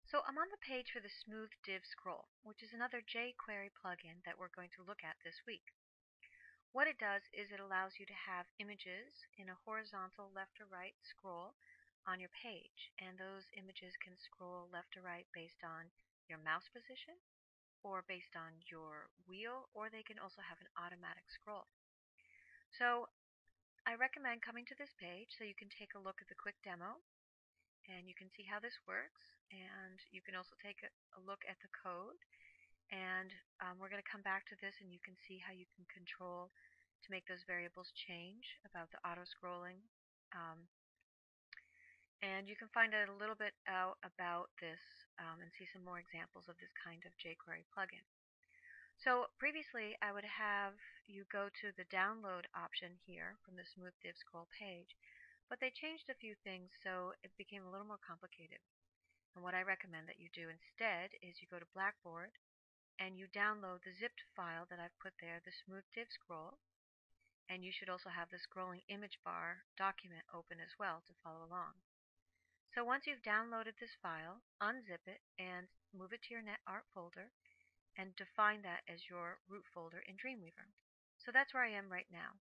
So I'm on the page for the Smooth Div Scroll, which is another jQuery plugin that we're going to look at this week. What it does is it allows you to have images in a horizontal left to right scroll on your page, and those images can scroll left to right based on your mouse position or based on your wheel, or they can also have an automatic scroll. So I recommend coming to this page so you can take a look at the quick demo and you can see how this works, and you can also take a look at the code, and we're going to come back to this and you can see how you can control to make those variables change about the auto scrolling, and you can find out a little bit out about this and see some more examples of this kind of jQuery plugin. So previously I would have you go to the download option here from the Smooth Div Scroll page, but they changed a few things so it became a little more complicated. And what I recommend that you do instead is you go to Blackboard and you download the zipped file that I've put there, the Smooth Div Scroll, and you should also have the scrolling image bar document open as well to follow along. So once you've downloaded this file, unzip it and move it to your NetArt folder and define that as your root folder in Dreamweaver. So that's where I am right now.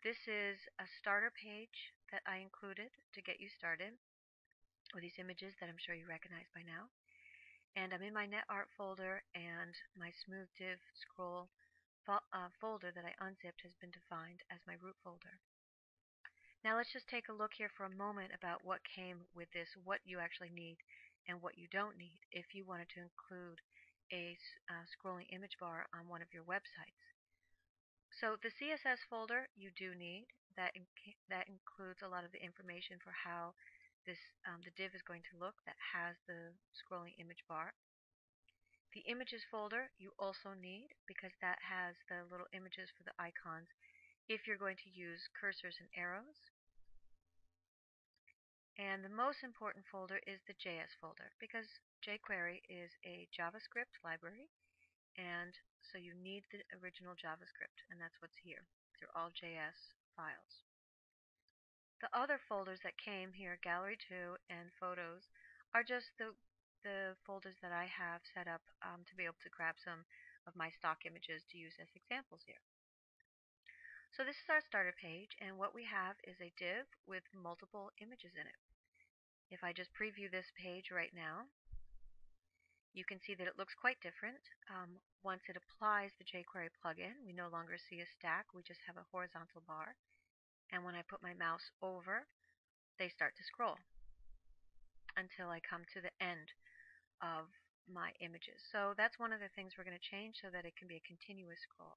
This is a starter page that I included to get you started with these images that I'm sure you recognize by now. And I'm in my NetArt folder, and my Smooth Div Scroll folder that I unzipped has been defined as my root folder. Now let's just take a look here for a moment about what came with this, what you actually need and what you don't need if you wanted to include a scrolling image bar on one of your websites. So the CSS folder you do need. That includes a lot of the information for how the div is going to look that has the scrolling image bar. The images folder you also need because that has the little images for the icons if you're going to use cursors and arrows. And the most important folder is the JS folder because jQuery is a JavaScript library, and so you need the original JavaScript, and that's what's here. They're all JS files. The other folders that came here, Gallery 2 and Photos, are just the folders that I have set up to be able to grab some of my stock images to use as examples here. So this is our starter page, and what we have is a div with multiple images in it. If I just preview this page right now, you can see that it looks quite different. Once it applies the jQuery plugin, we no longer see a stack, we just have a horizontal bar. And when I put my mouse over, they start to scroll until I come to the end of my images. So that's one of the things we're going to change so that it can be a continuous scroll.